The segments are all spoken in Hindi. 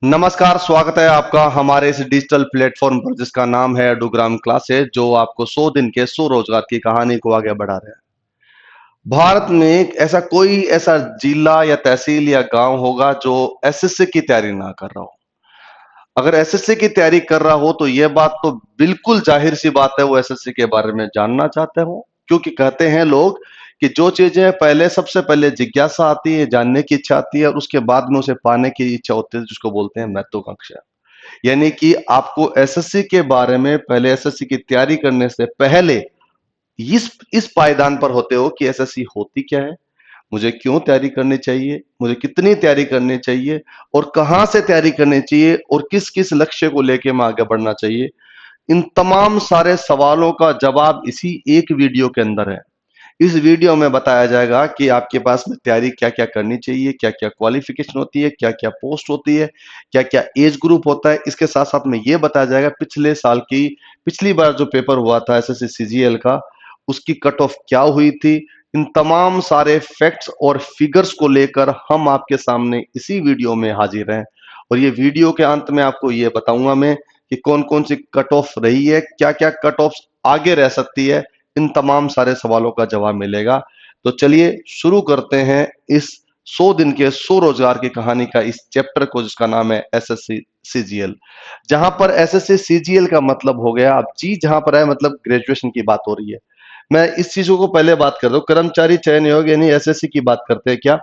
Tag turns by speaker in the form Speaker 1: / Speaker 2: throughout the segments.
Speaker 1: नमस्कार, स्वागत है आपका हमारे इस डिजिटल प्लेटफॉर्म पर जिसका नाम है एडुग्राम क्लासेस, जो आपको 100 दिन के 100 रोजगार की कहानी को आगे बढ़ा रहे हैं। भारत में ऐसा कोई ऐसा जिला या तहसील या गांव होगा जो एसएससी की तैयारी ना कर रहा हो। अगर एसएससी की तैयारी कर रहा हो तो यह बात तो बिल्कुल जाहिर सी बात है, वो एसएससी के बारे में जानना चाहते हो, क्योंकि कहते हैं लोग कि जो चीजें पहले सबसे पहले जिज्ञासा आती है, जानने की इच्छा आती है और उसके बाद में उसे पाने की इच्छा होती है, जिसको बोलते हैं महत्वाकांक्षा। यानी कि आपको एसएससी के बारे में पहले एसएससी की तैयारी करने से पहले इस पायदान पर होते हो कि एसएससी होती क्या है, मुझे क्यों तैयारी करनी चाहिए, मुझे कितनी तैयारी करनी चाहिए और कहां से तैयारी करनी चाहिए और किस किस लक्ष्य को लेकर मैं आगे बढ़ना चाहिए। इन तमाम सारे सवालों का जवाब इसी एक वीडियो के अंदर है। इस वीडियो में बताया जाएगा कि आपके पास में तैयारी क्या क्या करनी चाहिए, क्या क्या क्वालिफिकेशन होती है, क्या क्या पोस्ट होती है, क्या क्या एज ग्रुप होता है। इसके साथ साथ में ये बताया जाएगा पिछले साल की पिछली बार जो पेपर हुआ था एसएससी सीजीएल का, उसकी कट ऑफ क्या हुई थी। इन तमाम सारे फैक्ट्स और फिगर्स को लेकर हम आपके सामने इसी वीडियो में हाजिर हैं। और ये वीडियो के अंत में आपको ये बताऊंगा मैं कि कौन कौन सी कट ऑफ रही है, क्या क्या कट ऑफ आगे रह सकती है। इन तमाम सारे सवालों का जवाब मिलेगा। तो चलिए शुरू करते हैं इस 100 दिन के 100 रोजगार की कहानी का इस चैप्टर को, जिसका नाम है एसएससी सीजीएल। जहां पर एसएससी सीजीएल का मतलब हो गया, अब जी जहां पर है मतलब ग्रेजुएशन की बात हो रही है। मैं इस चीजों को पहले बात कर दूं, कर्मचारी चयन आयोग यानी एसएससी की बात करते हैं क्या।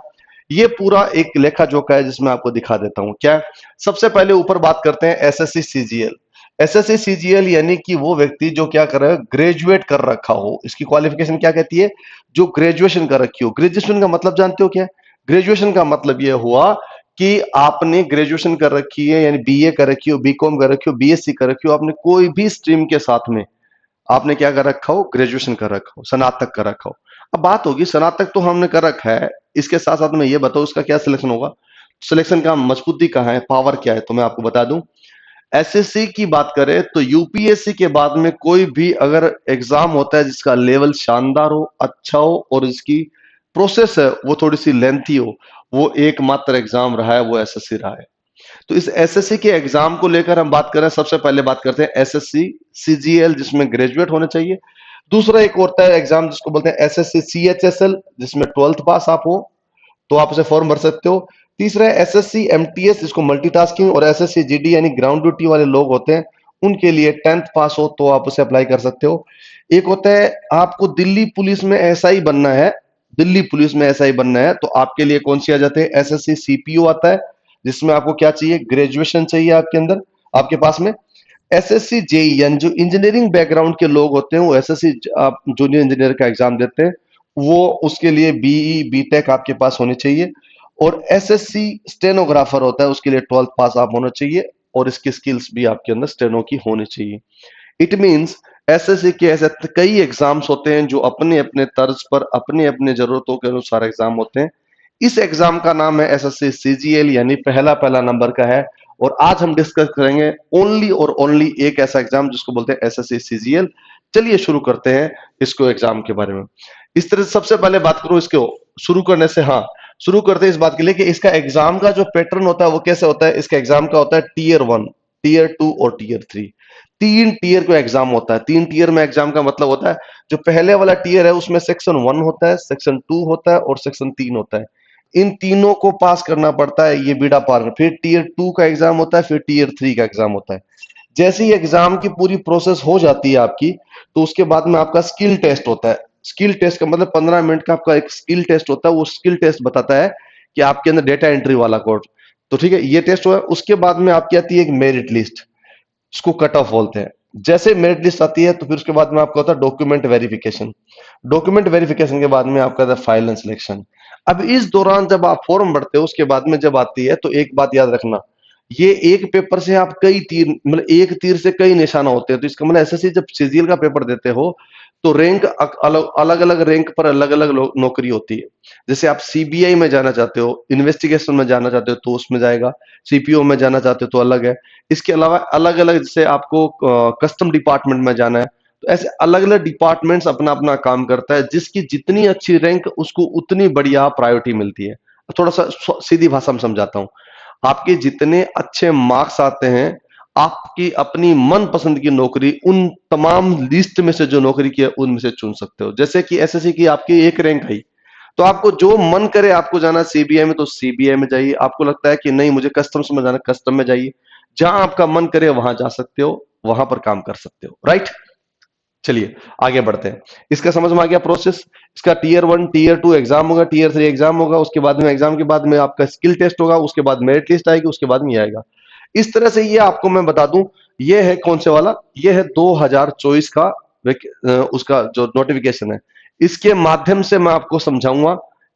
Speaker 1: ये पूरा एक लेखा जोखा है जिसमें आपको दिखा देता हूं क्या। सबसे पहले ऊपर बात करते हैं एसएससी सीजीएल। एसएससी सीजीएल यानी कि वो व्यक्ति जो क्या कर रहा है, ग्रेजुएट कर रखा हो। इसकी क्वालिफिकेशन क्या कहती है, जो ग्रेजुएशन कर रखी हो। ग्रेजुएशन का मतलब जानते हो क्या है? ग्रेजुएशन का मतलब यह हुआ कि आपने ग्रेजुएशन कर रखी है, यानी बीए कर रखी हो, बीकॉम कर रखी हो, बीएससी कर रखी हो, आपने कोई भी स्ट्रीम के साथ में आपने क्या कर रखा हो, ग्रेजुएशन कर रखा हो, स्नातक कर रखा हो। अब बात होगी स्नातक तो हमने कर रखा है, इसके साथ साथ में ये बताओ इसका क्या सिलेक्शन होगा। सिलेक्शन का मजबूती कहाँ है, पावर क्या है, तो मैं आपको बता दूं। एसएससी की बात करें तो यूपीएससी के बाद में कोई भी अगर एग्जाम होता है जिसका लेवल शानदार हो, अच्छा हो और इसकी प्रोसेस है वो थोड़ी सी लेंथी हो, वो एकमात्र एग्जाम रहा है, वो एसएससी रहा है। तो इस एसएससी के एग्जाम को लेकर हम बात करें, सबसे पहले बात करते हैं एसएससी सीजीएल जिसमें ग्रेजुएट होने चाहिए। दूसरा एक होता है एग्जाम जिसको बोलते हैं एसएससी सीएचएसएल, जिसमें 12th पास आप हो तो आप उसे फॉर्म भर सकते हो। तीसरा है एसएससी एमटीएस, जिसको मल्टीटास्किंग और एसएससी जीडी यानी ग्राउंड ड्यूटी वाले लोग होते हैं, उनके लिए 10th पास हो तो आप उसे अप्लाई कर सकते हो। एक होता है आपको दिल्ली पुलिस में एसआई बनना है, दिल्ली पुलिस में एसआई बनना है तो आपके लिए कौन सी आ जाते हैं, एसएससी सीपीओ आता है, जिसमें आपको क्या चाहिए, ग्रेजुएशन चाहिए आपके अंदर, आपके पास में। एसएससी जेईएन जो इंजीनियरिंग बैकग्राउंड के लोग होते हैं वो एसएससी आप जूनियर इंजीनियर का एग्जाम देते हैं, वो उसके लिए बीई बीटेक आपके पास होनी चाहिए। और एसएससी स्टेनोग्राफर होता है, उसके लिए 12th पास आप होना चाहिए और इसकी स्किल्स भी आपके अंदर स्टेनो की होनी चाहिए। इट मींस एसएससी के ऐसे कई एग्जाम्स होते हैं जो अपने अपने तर्ज पर अपने अपने जरूरतों के अनुसार एग्जाम होते हैं। इस एग्जाम का नाम है एसएससी सीजीएल यानी पहला पहला नंबर का है। और आज हम डिस्कस करेंगे ओनली और ओनली एक ऐसा एग्जाम जिसको बोलते हैं एसएससी सीजीएल। चलिए शुरू करते हैं इसको एग्जाम के बारे में। इस तरह से सबसे पहले बात करूं इसको शुरू करने से, हाँ शुरू करते हैं इस बात के लिए कि इसका एग्जाम का जो पैटर्न होता है वो कैसे होता है। इसका एग्जाम का होता है टीयर 1, टीयर 2 और टीयर 3। तीन टीयर का एग्जाम होता है। तीन टीयर में एग्जाम का मतलब होता है, जो पहले वाला टीयर है उसमें सेक्शन 1 होता है, सेक्शन 2 होता है और सेक्शन 3 होता है। इन तीनों को पास करना पड़ता है, ये बीड़ा पार। फिर टीयर 2 का एग्जाम होता है, फिर टीयर 3 का एग्जाम होता है। जैसे ही एग्जाम की पूरी प्रोसेस हो जाती है आपकी, तो उसके बाद में आपका स्किल टेस्ट होता है। स्किल टेस्ट का मतलब 15 मिनट का आपका एक स्किल टेस्ट होता है। वो स्किल टेस्ट बताता है कि आपके अंदर डेटा एंट्री वाला कोड, तो ठीक है ये टेस्ट हुआ। उसके बाद में आपकी आती है एक मेरिट लिस्ट, इसको कट ऑफ बोलते हैं। जैसे मेरिट लिस्ट आती है तो फिर उसके बाद में आपका होता है डॉक्यूमेंट वेरिफिकेशन। डॉक्यूमेंट वेरिफिकेशन के बाद में आपका होता है फाइल एंड सिलेक्शन। अब इस दौरान जब आप फॉर्म भरते हो उसके बाद में जब आती है तो एक बात याद रखना, ये एक पेपर से आप कई तीर मतलब एक तीर से कई निशाना होते हैं। तो इसका मतलब एसएससी जब सीजीएल का पेपर देते हो तो रैंक अलग अलग रैंक पर अलग अलग नौकरी होती है। जैसे आप सीबीआई में जाना चाहते हो, इन्वेस्टिगेशन में जाना चाहते हो तो उसमें जाएगा, सीपीओ में जाना चाहते हो तो अलग है। इसके अलावा अलग अलग जैसे आपको कस्टम डिपार्टमेंट में जाना है, तो ऐसे अलग अलग डिपार्टमेंट्स अपना अपना काम करता है। जिसकी जितनी अच्छी रैंक उसको उतनी बढ़िया प्रायोरिटी मिलती है। थोड़ा सा सीधी भाषा में समझाता हूँ। आपके जितने अच्छे मार्क्स आते हैं, आपकी अपनी मनपसंद की नौकरी उन तमाम लिस्ट में से जो नौकरी की है उनमें से चुन सकते हो। जैसे कि एसएससी की आपकी एक रैंक आई, तो आपको जो मन करे आपको जाना सीबीआई में तो सीबीआई में जाइए, आपको लगता है कि नहीं मुझे कस्टम्स में जाना कस्टम में जाइए, जहां आपका मन करे वहां जा सकते हो, वहां पर काम कर सकते हो, राइट। चलिए आगे बढ़ते हैं। इसका समझ में आ गया प्रोसेस। इसका टीयर 1 टीयर 2 एग्जाम होगा, टीयर 3 एग्जाम होगा, उसके बाद में एग्जाम के बाद में आपका स्किल टेस्ट होगा, उसके बाद मेरिट लिस्ट आएगी, उसके बाद में ये आएगा। इस तरह से ये आपको मैं बता दूं, ये है कौन से वाला, ये है 2024 का उसका जो नोटिफिकेशन है। इसके माध्यम से मैं आपको समझाऊंगा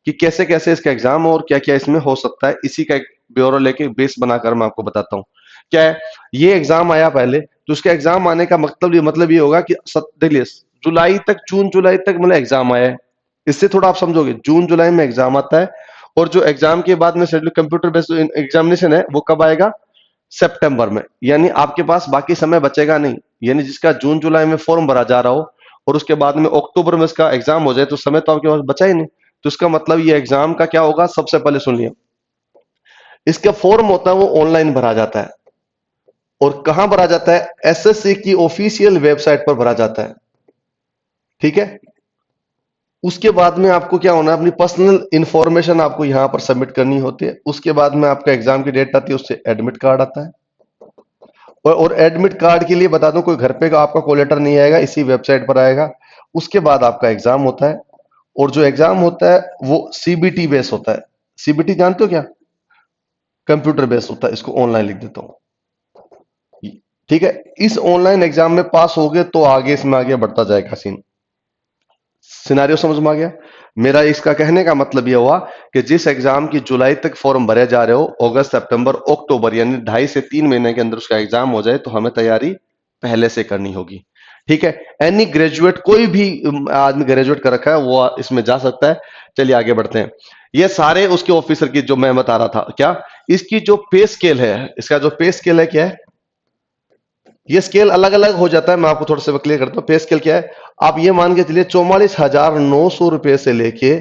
Speaker 1: कि कैसे कैसे इसका एग्जाम और क्या क्या इसमें हो सकता है। इसी का एक ब्यौरा लेके बेस बनाकर मैं आपको बताता हूँ क्या है। ये एग्जाम आया पहले, तो उसका एग्जाम आने का मतलब ये होगा कि देखिए जुलाई तक, जून जुलाई तक मतलब एग्जाम आया है। इससे थोड़ा आप समझोगे, जून जुलाई में एग्जाम आता है, और जो एग्जाम के बाद में शेड्यूल कंप्यूटर बेस्ड एग्जामिनेशन है वो कब आएगा, सितंबर में। यानी आपके पास बाकी समय बचेगा नहीं, यानी जिसका जून जुलाई में फॉर्म भरा जा रहा हो और उसके बाद में अक्टूबर में इसका एग्जाम हो जाए, तो समय तो आपके पास बचा ही नहीं। तो इसका मतलब ये एग्जाम का क्या होगा, सबसे पहले सुन लिया, इसका फॉर्म होता है वो ऑनलाइन भरा जाता है। और कहां भरा जाता है, एसएससी की ऑफिशियल वेबसाइट पर भरा जाता है, ठीक है। उसके बाद में आपको क्या होना है, अपनी पर्सनल इंफॉर्मेशन आपको यहां पर सबमिट करनी होती है। उसके बाद में आपका एग्जाम की डेट आती है, उससे एडमिट कार्ड आता है। और एडमिट कार्ड के लिए बता दूं, कोई घर पे का आपका कॉल लेटर नहीं आएगा, इसी वेबसाइट पर आएगा। उसके बाद आपका एग्जाम होता है, और जो एग्जाम होता है वो सीबीटी बेस होता है। सीबीटी जानते हो क्या, कंप्यूटर बेस होता है। इसको ऑनलाइन लिख देता हूं, ठीक है। इस ऑनलाइन एग्जाम में पास हो गए तो आगे इसमें आगे बढ़ता जाएगा सीन। सिनेरियो समझ में आ गया। मेरा इसका कहने का मतलब यह हुआ कि जिस एग्जाम की जुलाई तक फॉर्म भरे जा रहे हो, अगस्त सितंबर अक्टूबर यानी 2.5 से 3 महीने के अंदर उसका एग्जाम हो जाए, तो हमें तैयारी पहले से करनी होगी, ठीक है। एनी ग्रेजुएट, कोई भी आदमी ग्रेजुएट कर रखा है वो इसमें जा सकता है। चलिए आगे बढ़ते हैं। ये सारे उसके ऑफिसर की जो मैं बता रहा था, क्या इसकी जो पे स्केल है, इसका जो पे स्केल है क्या है, ये स्केल अलग अलग हो जाता है। मैं आपको थोड़ा सा क्लियर करता हूं पे स्केल क्या है। आप ये मान के चलिए 44,900 रुपए से लेके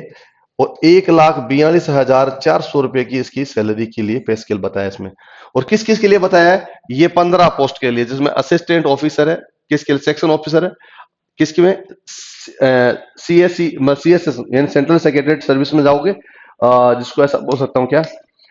Speaker 1: और 1,42,400 रुपए की इसकी सैलरी के लिए पे स्केल बताया इसमें। और किस किस के लिए बताया है, ये 15 पोस्ट के लिए, जिसमें असिस्टेंट ऑफिसर है, किसके लिए सेक्शन ऑफिसर है, किसकी में सीएससी सीएसएस यानी सेंट्रल सेक्रेटरी सर्विस में जाओगे, जिसको ऐसा बोल सकता हूँ क्या।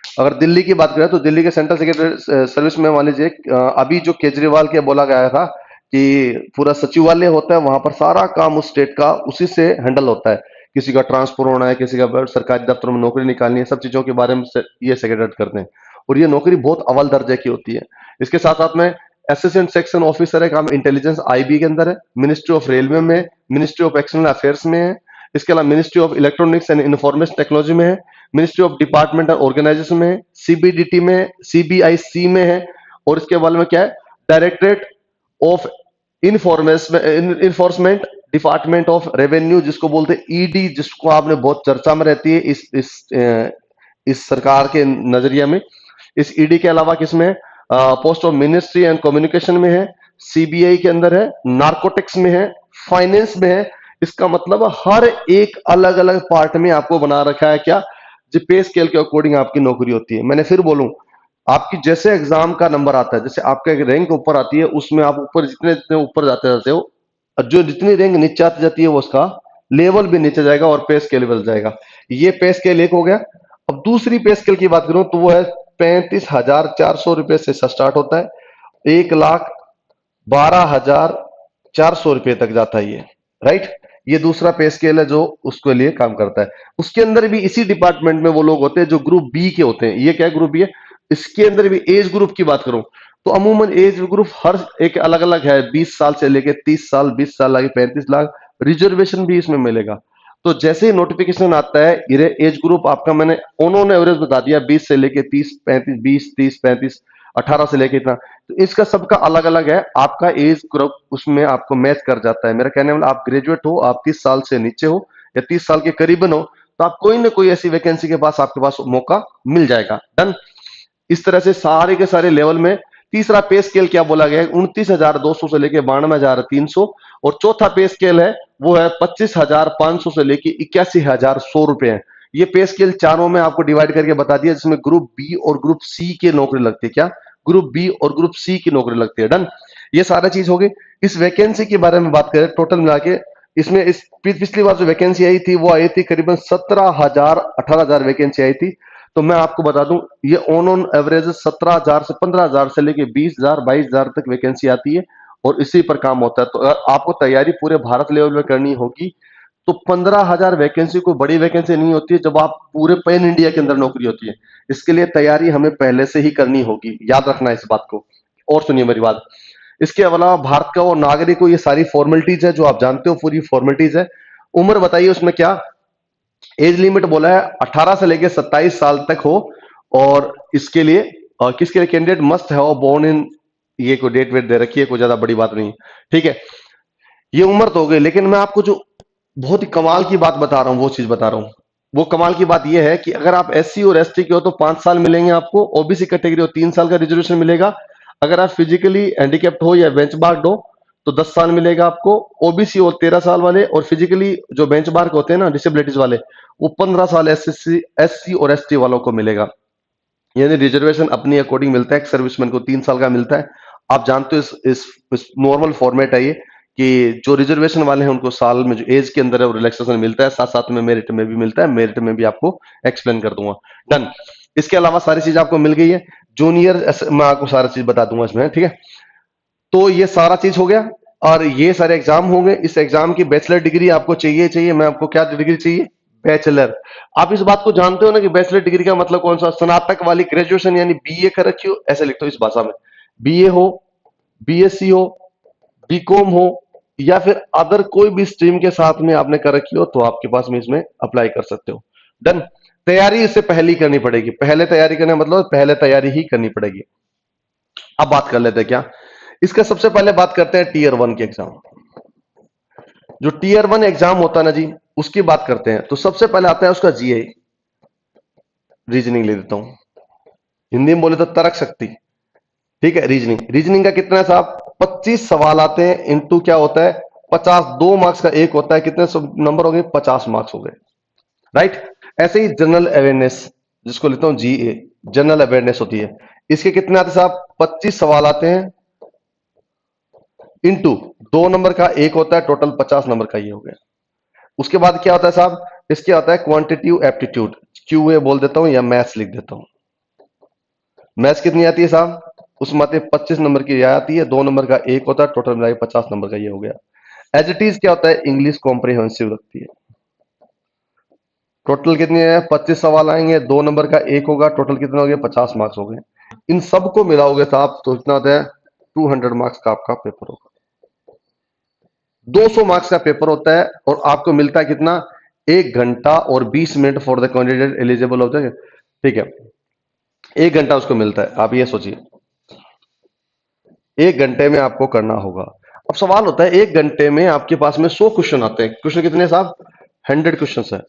Speaker 1: अगर दिल्ली की बात करें तो दिल्ली के सेंट्रल सेक्रेटरी सर्विस में मान लीजिए, अभी जो केजरीवाल के बोला गया था कि पूरा सचिवालय होता है, वहां पर सारा काम उस स्टेट का उसी से हैंडल होता है। किसी का ट्रांसफर होना है, किसी का सरकारी दफ्तर में नौकरी निकालनी है, सब चीजों के बारे में ये सेक्रेटरी करते हैं। और ये नौकरी बहुत अव्वल दर्जे की होती है। इसके साथ साथ में असिस्टेंट सेक्शन ऑफिसर है, काम इंटेलिजेंस आईबी के अंदर है, मिनिस्ट्री ऑफ रेलवे में, मिनिस्ट्री ऑफ एक्सटर्नल अफेयर्स में है। इसके अलावा ministry of electronics and information technology में है, मिनिस्ट्री ऑफ डिपार्टमेंट और ऑर्गेनाइजेशन में है, सीबीडीटी में, सीबीआईसी में है। और इसके बारे में क्या है, directorate of enforcement, department of revenue जिसको बोलते हैं ईडी, जिसको आपने बहुत चर्चा में रहती है इस सरकार के नजरिया में। इस ईडी के अलावा किसमें है, post of ministry and communication में है, सीबीआई के अंदर है, नार्कोटिक्स में है, फाइनेंस में है। इसका मतलब हर एक अलग अलग पार्ट में आपको बना रखा है क्या, जो पे स्केल के अकॉर्डिंग आपकी नौकरी होती है। मैंने फिर बोलूं, आपकी जैसे एग्जाम का नंबर आता है, जैसे आपका एक रैंक ऊपर आती है, उसमें आप ऊपर जितने जितने ऊपर जाते जाते हो, जो जितनी रैंक नीचे आती जाती है वो उसका लेवल भी नीचे जाएगा और पे स्केल बढ़ जाएगा। ये पे स्केल एक हो गया। अब दूसरी पे स्केल की बात करूं तो वो है 35,400 रुपए से स्टार्ट होता है, 1,12,400 रुपए तक जाता है ये, राइट। ये दूसरा पे स्केल है जो उसके लिए काम करता है। उसके अंदर भी इसी डिपार्टमेंट में वो लोग होते हैं जो ग्रुप बी के होते हैं। ये क्या ग्रुप बी है, इसके अंदर भी एज ग्रुप की बात करूं तो अमूमन एज ग्रुप हर एक अलग अलग है, 20 साल से लेके 30 साल, 20 साल आगे 35 लाख, रिजर्वेशन भी इसमें मिलेगा। तो जैसे ही नोटिफिकेशन आता है, ये एज ग्रुप आपका मैंने उन्होंने एवरेज बता दिया, 20 से लेके 30 35, 20 30 35, 18 से लेके इतना। तो इसका सबका अलग अलग है, आपका एज ग्रुप उसमें आपको मैच कर जाता है। मेरा कहने वाला, आप ग्रेजुएट हो, आप 30 साल से नीचे हो या 30 साल के करीबन हो, तो आप कोई ना कोई ऐसी वैकेंसी के पास आपके पास मौका मिल जाएगा। डन। इस तरह से सारे के सारे लेवल में। तीसरा पे स्केल क्या बोला गया है, 29,200 से लेके 92,300। और चौथा पे स्केल है वो है 25,500 से लेके 81,100 रुपए है। ये पे स्केल चारों में आपको डिवाइड करके बता दिया, जिसमें ग्रुप बी और ग्रुप सी की नौकरी लगती है। क्या? ग्रुप बी और ग्रुप सी की नौकरी लगती है। डन, ये सारा चीज हो गई। इस वैकेंसी के बारे में बात करें टोटल मिला के, इसमें इस पिछली बार जो वैकेंसी आई थी वो आई थी करीबन 17,000 18,000 वैकेंसी आई थी। तो मैं आपको बता दूं, ये ऑन एवरेज 17,000 से 15,000 से लेके 20,000 22,000 तक वैकेंसी आती है और इसी पर काम होता है। तो अगर आपको तैयारी पूरे भारत लेवल में करनी होगी तो 15,000 वैकेंसी कोई बड़ी वैकेंसी नहीं होती है, जब आप पूरे पैन इंडिया के अंदर नौकरी होती है। इसके लिए तैयारी हमें पहले से ही करनी होगी, याद रखना इस बात को। और सुनिए मेरी बात, इसके अलावा भारत का वो नागरिक हो, ये सारी फॉर्मेलिटीज है जो आप जानते हो, पूरी फॉर्मेलिटीज है। उम्र बताइए उसमें क्या एज लिमिट बोला है, 18 से लेकर 27 साल तक हो। और इसके लिए किसके लिए candidate must have born in, ये कोई डेट वेट दे रखी है, कोई ज्यादा बड़ी बात नहीं। ठीक है, ये उम्र तो हो गई, लेकिन मैं आपको जो बहुत ही कमाल की बात बता रहा हूं वो चीज बता रहा हूं। वो कमाल की बात यह है कि अगर आप एससी और एसटी के हो तो 5 साल मिलेंगे आपको, ओबीसी कैटेगरी हो 3 साल का रिजर्वेशन मिलेगा। अगर आप फिजिकली हैंडीकैप्ड हो या बेंचमार्क्ड हो तो 10 साल मिलेगा आपको। ओबीसी और 13 साल वाले, और फिजिकली जो बेंचमार्क होते हैं ना डिसेबिलिटीज वाले, वो 15 साल एससी और एसटी वालों को मिलेगा। यानी रिजर्वेशन अपनी अकॉर्डिंग मिलता है। एक सर्विसमैन को 3 साल का मिलता है। आप जानते हो इस नॉर्मल फॉर्मेट है ये, कि जो रिजर्वेशन वाले हैं उनको साल में जो एज के अंदर है वो रिलैक्सेशन मिलता है, साथ साथ में मेरिट में भी मिलता है। मेरिट में भी आपको एक्सप्लेन कर दूंगा। डन, इसके अलावा सारी चीज आपको मिल गई है। जूनियर मैं आपको सारा चीज बता दूंगा इसमें। ठीक है, तो ये सारा चीज हो गया और ये सारे एग्जाम हो गए। इस एग्जाम की बैचलर डिग्री आपको चाहिए। मैं आपको क्या डिग्री चाहिए? बैचलर। आप इस बात को जानते हो ना कि बैचलर डिग्री का मतलब कौन सा? स्नातक वाली ग्रेजुएशन, यानी बीए कर रखी हो, ऐसे लिखते हो इस भाषा में। बीए हो, बीएससी हो, बीकॉम हो, या फिर अदर कोई भी स्ट्रीम के साथ में आपने कर रखी हो तो आपके पास में इसमें अप्लाई कर सकते हो। डन, तैयारी इससे पहले ही करनी पड़ेगी। पहले तैयारी करने का मतलब पहले तैयारी ही करनी पड़ेगी। अब बात कर लेते हैं क्या इसका। सबसे पहले बात करते हैं टीयर 1 के एग्जाम। जो टीयर 1 एग्जाम होता है ना जी, उसकी बात करते हैं। तो सबसे पहले आता है उसका जीए, रीजनिंग ले देता हूं, हिंदी में बोले तो तर्क शक्ति। ठीक है, रीजनिंग का कितना है साहब? 25 सवाल आते हैं, इंटू क्या होता है 50, 2 मार्क्स का एक होता है। कितने नंबर हो गए? 50 मार्क्स हो गए। राइट, ऐसे ही जनरल अवेयरनेस, जिसको लिखता हूं जीए, जनरल अवेयरनेस होती है। इसके कितने आते हैं साहब? 25 सवाल आते हैं, इंटू 2 नंबर का एक होता है, टोटल 50 नंबर का ये हो गया। उसके बाद क्या होता है साहब? इसके आता है क्वांटिटिव एप्टीट्यूड, क्यूए बोल देता हूं या मैथ्स लिख देता हूं। मैथ्स कितनी आती है साहब? उसमें आती है 25 नंबर की आती है, 2 नंबर का एक होता है, टोटल मिला के 50 नंबर का ये हो गया। एज इट इज क्या होता है? इंग्लिश कॉम्प्रिहेंसिव लगती है। टोटल कितनी है? 25 सवाल आएंगे, 2 नंबर का एक होगा, टोटल कितना हो गया? 50 मार्क्स हो गए। इन सबको मिलाओगे साहब तो इतना होता है 200 मार्क्स का आपका पेपर होगा। 200 मार्क्स का पेपर होता है और आपको मिलता है कितना? 1 घंटा और 20 minute for the candidate eligible होता है। ठीक है, 1 घंटा उसको मिलता है। आप ये सोचिए 1 घंटे में आपको करना होगा। अब सवाल होता है 1 घंटे में आपके पास में 100 क्वेश्चन आते हैं। क्वेश्चन कितने साहब? 100 क्वेश्चन है।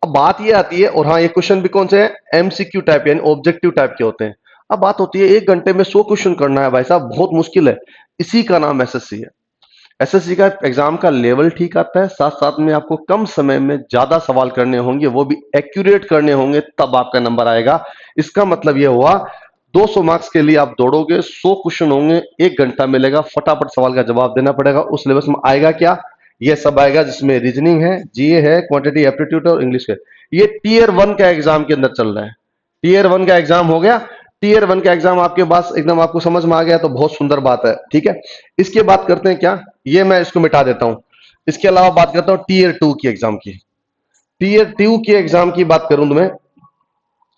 Speaker 1: अब बात ये आती है, और हाँ ये क्वेश्चन भी कौन से हैं? एमसीक्यू टाइप यानी ऑब्जेक्टिव टाइप के होते हैं। अब बात होती है 1 घंटे में 100 क्वेश्चन करना है भाई साहब, बहुत मुश्किल है। इसी का नाम एसएससी है। एसएससी का एग्जाम का लेवल ठीक आता है, साथ साथ में आपको कम समय में ज्यादा सवाल करने होंगे, वो भी एक्यूरेट करने होंगे, तब आपका नंबर आएगा। इसका मतलब यह हुआ 200 मार्क्स के लिए आप दौड़ोगे, 100 क्वेश्चन होंगे, 1 घंटा मिलेगा, फटाफट सवाल का जवाब देना पड़ेगा। उस सिलेबस में आएगा क्या? ये सब आएगा, जिसमें रीजनिंग है, जीए है, क्वांटिटी एप्टीट्यूड और इंग्लिश है। ये टीयर 1 का एग्जाम के अंदर चल रहा है। टीयर 1 का एग्जाम हो गया। टीयर 1 का एग्जाम आपके पास एकदम आपको समझ में आ गया तो बहुत सुंदर बात है। ठीक है, इसके बात करते हैं क्या, ये मैं इसको मिटा देता हूं। इसके अलावा बात करता हूं टीयर 2 की एग्जाम की। टीयर 2 की एग्जाम की बात करूं तो मैं,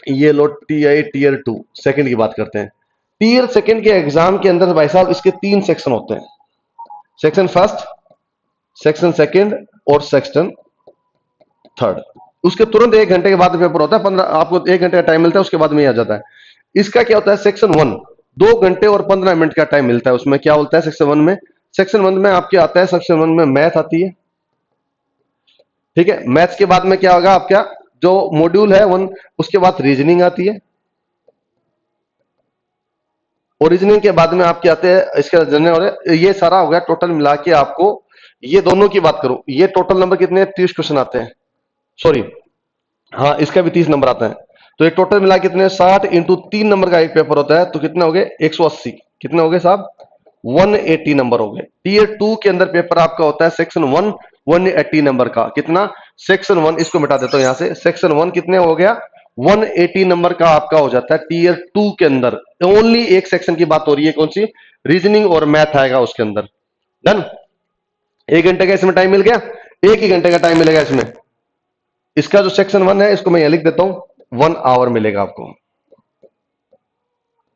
Speaker 1: ये लो टीआई टीयर 2 सेकंड की बात करते हैं। टीयर सेकंड के एग्जाम के अंदर भाई साहब इसके 3 सेक्शन होते हैं। सेक्शन फर्स्ट, सेक्शन सेकंड और सेक्शन थर्ड। उसके तुरंत 1 घंटे के बाद पेपर होता है। 15 आपको 1 घंटे का टाइम मिलता है, उसके बाद में आ जाता है। इसका क्या होता है? सेक्शन 1 2 घंटे और 15 मिनट का टाइम मिलता है। उसमें क्या होता है सेक्शन 1 में? सेक्शन 1 में आपके आता है, सेक्शन 1 में मैथ आती है। ठीक है, मैथ्स के बाद में क्या होगा आपका जो मॉड्यूल है 1, उसके बाद रीजनिंग आती है। और रीजनिंग के बाद में आपके आते हैं इसका जनरल। ये सारा हो गया टोटल मिला के आपको। ये दोनों की बात करूं, ये टोटल नंबर कितने? 30 क्वेश्चन आते हैं। सॉरी, हाँ, इसका भी 30 नंबर आता है। तो ये टोटल मिला कितने 60 इंटू 3 नंबर का एक पेपर होता है, तो कितने हो गए 180। कितने हो गए साहब 180 नंबर हो गए। टीयर 2 के अंदर पेपर आपका होता है सेक्शन 1 180 नंबर का। कितना सेक्शन 1, इसको मिटा देता हूं यहां से, सेक्शन 1 कितने हो गया 180 नंबर का आपका हो जाता है टीयर 2 के अंदर। ओनली एक सेक्शन की बात हो रही है, कौन सी, रीजनिंग और मैथ आएगा उसके अंदर। डन। 1 घंटे का इसमें टाइम मिल गया, 1 ही घंटे का टाइम मिलेगा इसमें। इसका जो सेक्शन 1 है इसको मैं यहां लिख देता हूं, 1 आवर मिलेगा आपको।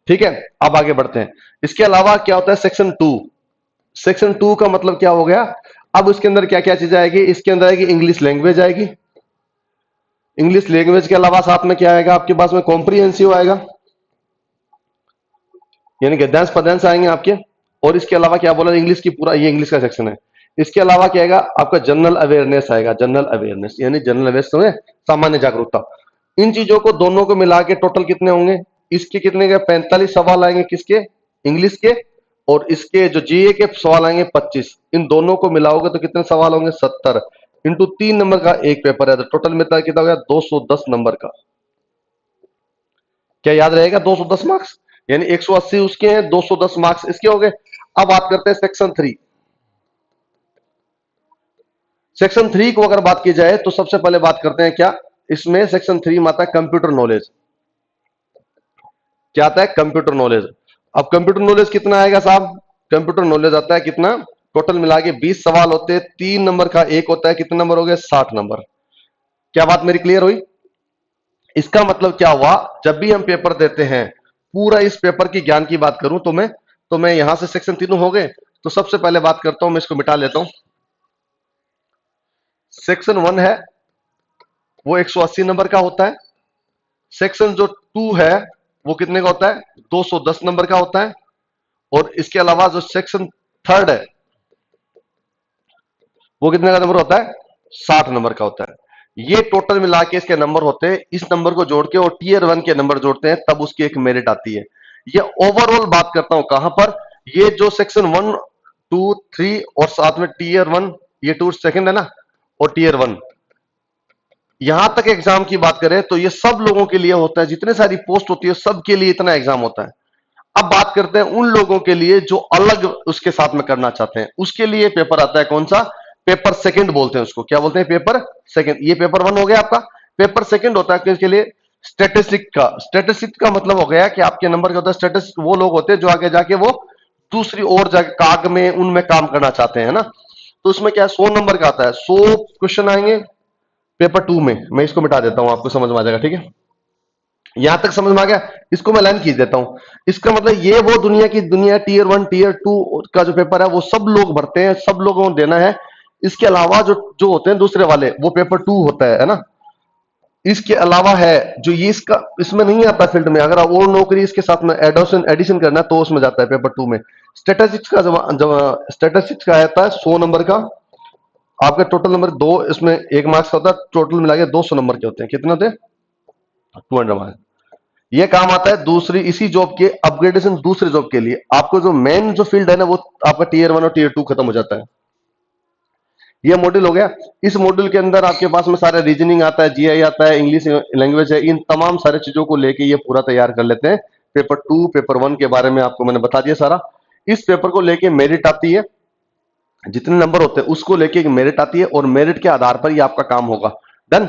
Speaker 1: ठीक है, अब आगे बढ़ते हैं। इसके अलावा क्या होता है सेक्शन 2। सेक्शन 2 का मतलब क्या हो गया, अब उसके अंदर क्या क्या चीज आएगी, इसके अंदर आएगी इंग्लिश लैंग्वेज आएगी। इंग्लिश लैंग्वेज के अलावा साथ में क्या आएगा आपके पास में, कॉम्प्रिहेंसिव आएगा, यानी गद्यांश पद्यांश आएंगे आपके। और इसके अलावा क्या बोला, इंग्लिश की पूरा, ये इंग्लिश का सेक्शन है। इसके अलावा क्या आएगा आपका जनरल अवेयरनेस आएगा, जनरल अवेयरनेस यानी जनरल अवेयरनेस में सामान्य जागरूकता। इन चीजों को दोनों को मिला के टोटल कितने होंगे, इसके कितने के 45 सवाल आएंगे, किसके, इंग्लिश के। और इसके जो जीए के सवाल आएंगे 25। इन दोनों को मिलाओगे तो कितने सवाल होंगे 70 इंटू 3 नंबर का एक पेपर है, तो टोटल में कितना हो गया 210 नंबर का। क्या याद रहेगा 210 मार्क्स, यानी 180 उसके हैं, 210 मार्क्स इसके हो गए। अब बात करते हैं सेक्शन 3। सेक्शन 3 को अगर बात की जाए तो सबसे पहले बात करते हैं क्या, इसमें सेक्शन 3 में आता है कंप्यूटर नॉलेज। क्या आता है कंप्यूटर नॉलेज। अब कंप्यूटर नॉलेज कितना आएगा साहब, कंप्यूटर नॉलेज आता है कितना, टोटल मिला के 20 सवाल होते हैं, 3 नंबर का एक होता है, कितने नंबर हो गए 60 नंबर। क्या बात मेरी क्लियर हुई। इसका मतलब क्या हुआ, जब भी हम पेपर देते हैं, पूरा इस पेपर की ज्ञान की बात करूं तो मैं यहां से सेक्शन तीनों हो गए। तो सबसे पहले बात करता हूं, मैं इसको मिटा लेता हूं। सेक्शन 1 है वो 180 नंबर का होता है। सेक्शन जो 2 है वो कितने का होता है 210 नंबर का होता है। और इसके अलावा जो सेक्शन 3 है वो कितने का नंबर होता है 60 नंबर का होता है। ये टोटल मिला के इसके नंबर होते हैं, इस नंबर को जोड़ के और टीयर 1 के नंबर जोड़ते हैं, तब उसकी एक मेरिट आती है। ये ओवरऑल बात करता हूं कहां पर, ये जो सेक्शन 1 2 3 और साथ में टीयर 1, ये टू सेकंड है ना, और टीयर 1, यहां तक एग्जाम की बात करें तो ये सब लोगों के लिए होता है, जितने सारी पोस्ट होती है सबके लिए इतना एग्जाम होता है। अब बात करते हैं उन लोगों के लिए जो अलग उसके साथ में करना चाहते हैं, उसके लिए पेपर आता है कौन सा, पेपर सेकंड बोलते हैं उसको। क्या बोलते हैं, पेपर सेकंड। ये पेपर 1 हो गया आपका, पेपर सेकंड होता है किसके लिए, स्टैटिस्टिक का। स्टैटिस्टिक का मतलब हो गया कि आपके नंबर क्या होता है, स्टैटिस्टिक वो लोग होते हैं जो आगे जाके वो दूसरी और जगह काग में उनमें काम करना चाहते हैं ना। तो उसमें क्या है 100 नंबर का आता है, 100 क्वेश्चन आएंगे पेपर 2 में। मैं इसको मिटा देता हूं, आपको समझ में आ जाएगा, ठीक है। यहां तक समझ में आ गया, इसको मैं लाइन खींच देता हूं। इसका मतलब ये वो दुनिया की दुनिया टीयर 1 टीयर 2 का जो पेपर है वो सब लोग भरते हैं, सब लोगों को देना है। इसके अलावा जो जो होते हैं दूसरे वाले वो पेपर 2 होता है ना। इसके अलावा है जो ये इसका इसमें नहीं आता फील्ड में, अगर और नौकरी इसके साथ में एडिशन एडिशन करना है तो उसमें जाता है पेपर 2 में। स्टैटिस्टिक्स का जब स्टैटिस्टिक्स का आता है 100 नंबर का, आपका टोटल नंबर 2, इसमें 1 मार्क्स का होता है, टोटल मिला के 200 नंबर के होते हैं। कितने होते हैं 200 मार्क्स। ये काम आता है दूसरी इसी जॉब के अपग्रेडेशन, दूसरे जॉब के लिए। आपको जो मेन जो फील्ड है ना वो आपका टीयर 1 और टीयर 2 खत्म हो जाता है। ये मॉड्यूल हो गया। इस मॉड्यूल के अंदर आपके पास में सारा रीजनिंग आता है, जीआई आता है, इंग्लिश लैंग्वेज है, इन तमाम सारे चीजों को लेके ये पूरा तैयार कर लेते हैं। पेपर 2 पेपर 1 के बारे में आपको मैंने बता दिया सारा। इस पेपर को लेके मेरिट आती है, जितने नंबर होते हैं उसको लेके एक मेरिट आती है, और मेरिट के आधार पर ये आपका काम होगा। डन।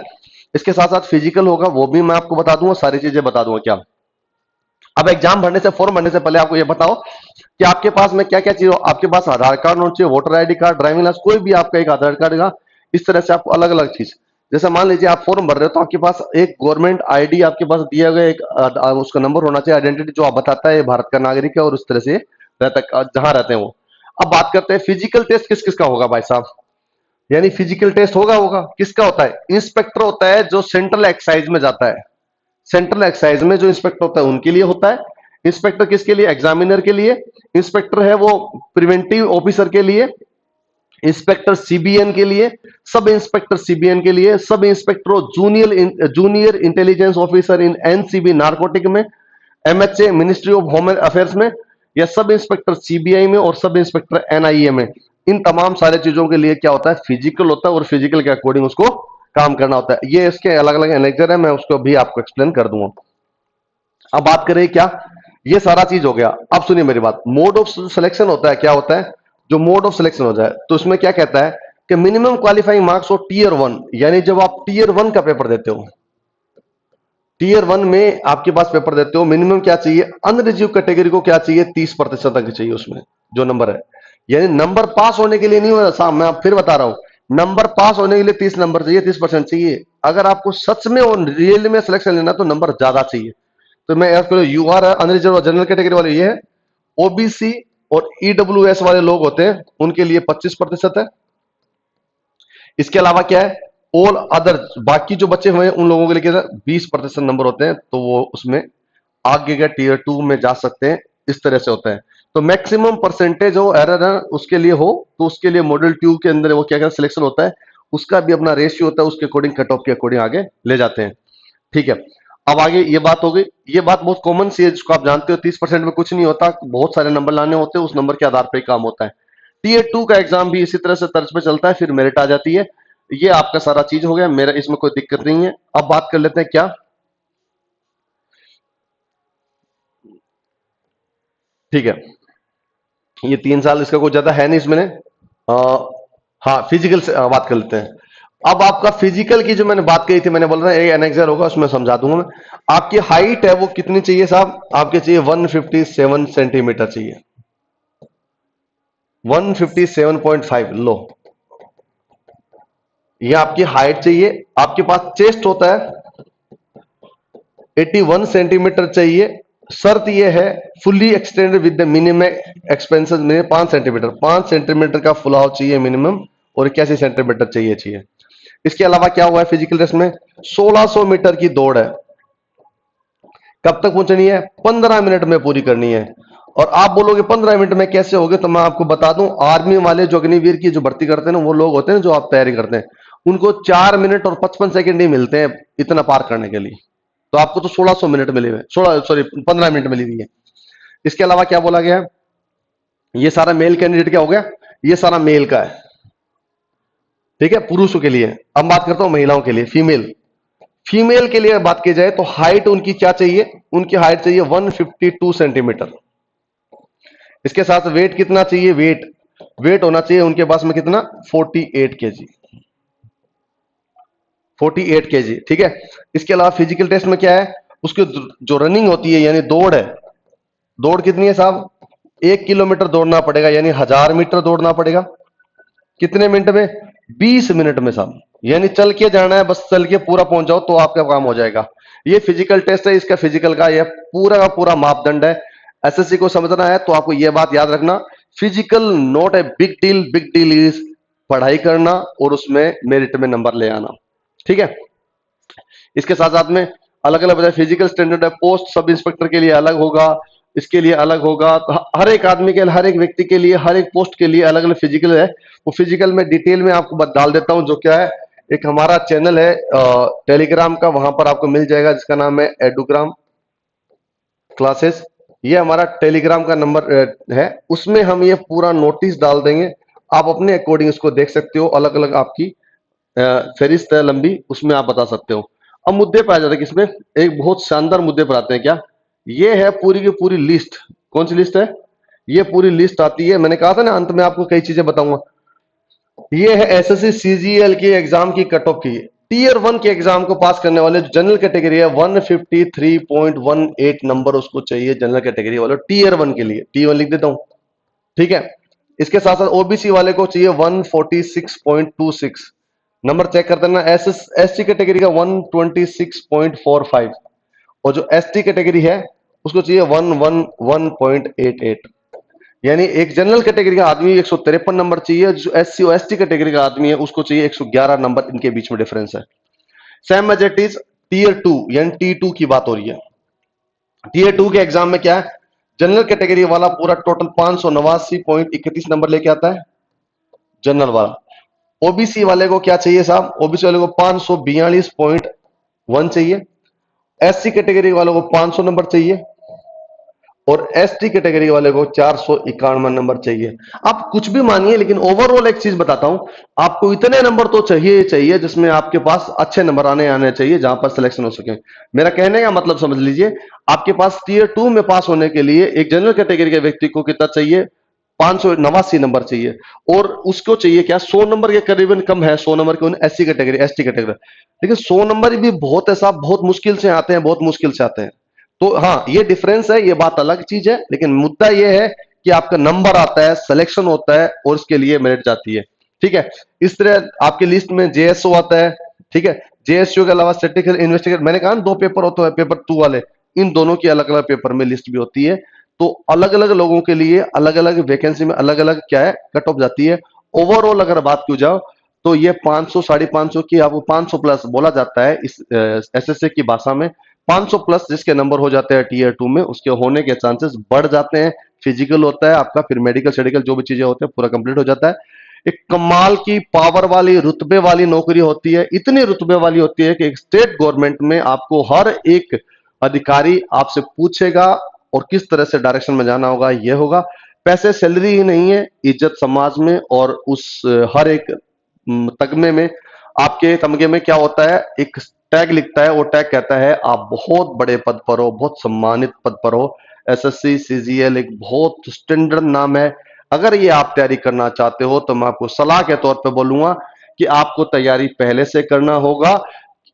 Speaker 1: इसके साथ साथ फिजिकल होगा, वो भी मैं आपको बता दूंगा, सारी चीजें बता दूंगा क्या। अब एग्जाम भरने से फॉर्म भरने से पहले आपको ये बताओ कि आपके पास में क्या क्या चीज हो। आपके पास आधार कार्ड होना चाहिए, voter ID card, driving licence, कोई भी आपका एक आधार कार्ड का। इस तरह से आपको अलग अलग चीज, जैसे मान लीजिए आप फॉर्म भर रहे हो तो आपके पास एक गवर्नमेंट आईडी आपके पास दिया गया, एक उसका नंबर होना चाहिए, आइडेंटिटी जो आप बताता है भारत का नागरिक है और उस तरह से रहता जहां रहते हैं वो। अब बात करते हैं फिजिकल टेस्ट किस किस का होगा भाई साहब, यानी फिजिकल टेस्ट होगा होगा किसका होता है, इंस्पेक्टर होता है जो सेंट्रल एक्साइज में जाता है। सेंट्रल एक्साइज में जो इंस्पेक्टर होता है उनके लिए होता है। इंस्पेक्टर किसके लिए, एग्जामिनर के लिए। इंस्पेक्टर है वो प्रिवेंटिव ऑफिसर के लिए। इंस्पेक्टर सीबीएन के लिए, सब इंस्पेक्टर सीबीएन के लिए, sub inspector junior intelligence officer in NCB narcotic में, MHA ministry of home affairs में, या सब इंस्पेक्टर सीबीआई में और सब इंस्पेक्टर एनआईए में। इन तमाम सारे चीजों के लिए क्या होता है फिजिकल होता है, और फिजिकल के अकॉर्डिंग उसको काम करना होता है। ये इसके अलग अलग एनेक्जर है, मैं उसको भी आपको एक्सप्लेन कर दूंगा। अब बात करें क्या, ये सारा चीज हो गया। अब सुनिए मेरी बात, मोड ऑफ सिलेक्शन होता है, क्या होता है, जो मोड ऑफ सिलेक्शन हो जाए तो उसमें क्या कहता है कि मिनिमम क्वालिफाइंग मार्क्स और टीयर वन, यानी जब आप टीयर वन का पेपर देते हो, टीयर वन में आपके पास पेपर देते हो, मिनिमम क्या चाहिए, अनरिजर्व कैटेगरी को क्या चाहिए, 30% तक चाहिए उसमें जो नंबर है। यानी नंबर पास होने के लिए नहीं हो साहब, मैं फिर बता रहा हूं, नंबर पास होने के लिए 30 नंबर चाहिए, 30% चाहिए। अगर आपको सच में और रियल में सिलेक्शन लेना तो नंबर ज्यादा चाहिए। तो मैं यू आर अनरिजर्व और जनरल कैटेगरी वाले ये है, ओबीसी और ईडब्ल्यूएस वाले लोग होते हैं उनके लिए 25% है। इसके अलावा क्या है, ऑल अदर, बाकी जो बच्चे हुए हैं उन लोगों के लिए 20% नंबर होते हैं, तो वो उसमें आगे के टीयर टू में जा सकते हैं। इस तरह से होता है। तो मैक्सिमम परसेंटेज हो एरर है उसके लिए हो, तो उसके लिए मॉडल ट्यूब के अंदर वो क्या क्या सिलेक्शन होता है, उसका भी अपना रेशियो होता है, उसके अकॉर्डिंग कट ऑफ के अकॉर्डिंग आगे ले जाते हैं। ठीक है, अब आगे ये बात हो गई, ये बात बहुत कॉमन सी है जिसको आप जानते हो, 30% में कुछ नहीं होता, बहुत सारे नंबर लाने होते हैं, उस नंबर के आधार पर काम होता है। टीयर टू का एग्जाम भी इसी तरह से तर्ज पे चलता है, फिर मेरिट आ जाती है। ये आपका सारा चीज हो गया, मेरा इसमें कोई दिक्कत नहीं है। अब बात कर लेते हैं क्या, ठीक है, ये 3 साल इसका कोई ज्यादा है नहीं इसमें। आ, हाँ फिजिकल से बात कर लेते हैं। अब आपका फिजिकल की जो मैंने बात कही थी, मैंने बोल रहा एक एनेक्सर होगा उसमें समझा दूंगा मैं। आपकी हाइट है वो कितनी चाहिए साहब, आपके चाहिए 157 सेंटीमीटर चाहिए, 157.5 लो, ये आपकी हाइट चाहिए। आपके पास चेस्ट होता है 81 सेंटीमीटर चाहिए। शर्त यह है fully extended with the minimum expenses में 5 सेंटीमीटर, 5 सेंटीमीटर का फुलाव चाहिए मिनिमम, और 81 सेंटीमीटर चाहिए। इसके अलावा क्या हुआ है फिजिकल टेस्ट में, 1600 मीटर की दौड़ है, कब तक पहुंचनी है, 15 मिनट में पूरी करनी है। और आप बोलोगे 15 मिनट में कैसे होगे, तो मैं आपको बता दूं, आर्मी वाले जो अग्निवीर की जो भर्ती करते हैं ना, वो लोग होते हैं जो आप तैयारी करते हैं, उनको 4 मिनट और 55 सेकंड ही मिलते हैं इतना पार करने के लिए। तो आपको तो 1600 मिनट मिले हुए, 15 मिनट मिली हुई है। इसके अलावा क्या बोला गया है, ये सारा मेल कैंडिडेट क्या हो गया, ये सारा मेल का है, ठीक है, पुरुषों के लिए। अब बात करता हूं महिलाओं के लिए, फीमेल। फीमेल के लिए बात की जाए तो हाइट उनकी क्या चाहिए, उनकी हाइट चाहिए 152 सेंटीमीटर। इसके साथ वेट कितना चाहिए, वेट होना चाहिए उनके पास में कितना, 48 केजी, 48 केजी, ठीक है। इसके अलावा फिजिकल टेस्ट में क्या है, उसकी जो रनिंग होती है यानी दौड़ है, दौड़ कितनी है साहब, 1 किलोमीटर दौड़ना पड़ेगा, यानी 1000 मीटर दौड़ना पड़ेगा। कितने मिनट में, 20 मिनट में साहब, यानी चल के जाना है, बस चल के पूरा पहुंच जाओ तो आपका काम हो जाएगा। ये फिजिकल टेस्ट है, इसका फिजिकल का ये पूरा का पूरा मापदंड है। एसएससी को समझना है तो आपको यह बात याद रखना, physical not a big deal, big deal is पढ़ाई करना और उसमें मेरिट में नंबर ले आना, ठीक है। इसके साथ साथ में अलग अलग फिजिकल स्टैंडर्ड है, पोस्ट सब इंस्पेक्टर के लिए अलग होगा, इसके लिए अलग होगा, तो हर एक आदमी के, हर एक व्यक्ति के लिए, हर एक पोस्ट के लिए अलग अलग फिजिकल है। वो फिजिकल में डिटेल में आपको डाल देता हूं, जो क्या है, एक हमारा चैनल है टेलीग्राम का, वहां पर आपको मिल जाएगा, जिसका नाम है एडुग्राम क्लासेस। ये हमारा टेलीग्राम का नंबर है, उसमें हम ये पूरा नोटिस डाल देंगे, आप अपने अकॉर्डिंग इसको देख सकते हो, अलग अलग आपकी फहरिस्त है लंबी, उसमें आप बता सकते हो। अब मुद्दे पे आ जाते हैं, किसमें, एक बहुत शानदार मुद्दे पर आते हैं, क्या, ये है पूरी की पूरी लिस्ट। कौन सी लिस्ट है, ये पूरी लिस्ट आती है, मैंने कहा था ना अंत में आपको कई चीजें बताऊंगा। ये है एसएससी सीजीएल के एग्जाम की कट ऑफ की, टीयर वन के एग्जाम को पास करने वाले जनरल कैटेगरी है 153.18 नंबर उसको चाहिए, जनरल कैटेगरी वाले टीयर वन के लिए, टी वन लिख देता हूं, ठीक है। इसके साथ साथ ओबीसी वाले को चाहिए 146.26 नंबर, चेक कर देना। एससी कैटेगरी का 126.45, और जो एसटी कैटेगरी है उसको चाहिए 111.88। यानी एक जनरल कैटेगरी का आदमी 153 नंबर चाहिए, जो एससी और एसटी कैटेगरी का आदमी है उसको चाहिए 111 नंबर, इनके बीच में डिफरेंस है। Same as it is tier two, यानी टी टू की बात हो रही है। टीयर टू के एग्जाम में क्या है, जनरल कैटेगरी वाला पूरा टोटल 589.31 नंबर लेके आता है जनरल वाला। ओबीसी वाले को क्या चाहिए साहब, ओबीसी वाले को 542.1 चाहिए, एससी कैटेगरी वालों को 500 नंबर चाहिए, और एसटी कैटेगरी वाले को 491 नंबर चाहिए। आप कुछ भी मानिए, लेकिन ओवरऑल एक चीज बताता हूं, आपको इतने नंबर तो चाहिए ही चाहिए जिसमें आपके पास अच्छे नंबर आने चाहिए, जहां पर सिलेक्शन हो सके। मेरा कहने का मतलब समझ लीजिए, आपके पास टीयर 2 में पास होने के लिए एक जनरल कैटेगरी के व्यक्ति को कितना चाहिए, 589 नंबर चाहिए। और उसको चाहिए क्या, 100 नंबर के करीबन कम है, 100 नंबर के एससी कैटेगरी, एसटी कैटेगरी। लेकिन 100 नंबर भी बहुत ऐसा बहुत मुश्किल से आते हैं, बहुत मुश्किल से आते हैं। तो हाँ, ये डिफरेंस है, ये बात अलग चीज है, लेकिन मुद्दा ये है कि आपका नंबर आता है, सिलेक्शन होता है और उसके लिए मेरिट जाती है। ठीक है, इस तरह आपकी लिस्ट में जेएसओ आता है। ठीक है, जेएसओ के अलावा स्टैटिस्टिकल इन्वेस्टिगेटर, मैंने कहा ना 2 पेपर होते हैं, पेपर 2 वाले, इन दोनों की अलग अलग पेपर में लिस्ट भी होती है। तो अलग अलग लोगों के लिए अलग अलग वैकेंसी में अलग अलग क्या है, कट ऑफ जाती है। ओवरऑल अगर बात की जाओ तो ये 500 550 की, आपको 500 प्लस बोला जाता है इस एसएससी की भाषा में। 500 प्लस जिसके नंबर हो जाते हैं टीयर 2 में, उसके होने के चांसेस बढ़ जाते हैं। फिजिकल होता है आपका, फिर मेडिकल शेडिकल जो भी चीजें होते हैं पूरा कंप्लीट हो जाता है। एक कमाल की पावर वाली रुतबे वाली नौकरी होती है, इतनी रुतबे वाली होती है कि एक स्टेट गवर्नमेंट में आपको हर एक अधिकारी आपसे पूछेगा और किस तरह से डायरेक्शन में जाना होगा, यह होगा। पैसे सैलरी ही नहीं है, इज्जत समाज में, और उस हर एक तगमे में, आपके तमगे में क्या होता है, एक टैग लिखता है, वो टैग कहता है आप बहुत बड़े पद पर हो, बहुत सम्मानित पद पर हो। एसएससी सीजीएल एक बहुत स्टैंडर्ड नाम है। अगर ये आप तैयारी करना चाहते हो तो मैं आपको सलाह के तौर पे बोलूंगा कि आपको तैयारी पहले से करना होगा।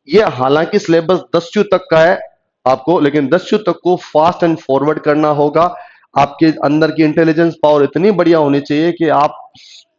Speaker 1: ये हालांकि सिलेबस 10वीं तक का है आपको, लेकिन 10वीं तक को फास्ट एंड फॉरवर्ड करना होगा। आपके अंदर की इंटेलिजेंस पावर इतनी बढ़िया होनी चाहिए कि आप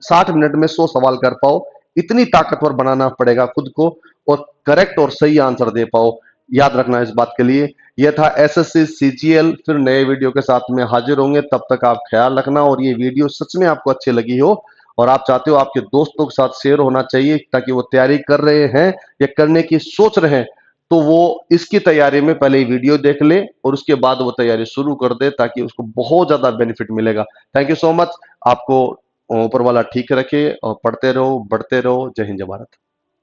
Speaker 1: 60 मिनट में 100 सवाल कर पाओ। इतनी ताकतवर बनाना पड़ेगा खुद को, और करेक्ट और सही आंसर दे पाओ। याद रखना इस बात के लिए। यह था एसएससी सीजीएल। फिर नए वीडियो के साथ में हाजिर होंगे, तब तक आप ख्याल रखना। और ये वीडियो सच में आपको अच्छी लगी हो और आप चाहते हो आपके दोस्तों के साथ शेयर होना चाहिए, ताकि वो तैयारी कर रहे हैं या करने की सोच रहे हैं, तो वो इसकी तैयारी में पहले वीडियो देख ले और उसके बाद वो तैयारी शुरू कर दे, ताकि उसको बहुत ज्यादा बेनिफिट मिलेगा। Thank you so much. आपको ऊपर वाला ठीक रखे और पढ़ते रहो, बढ़ते रहो। जय हिंद, जय भारत।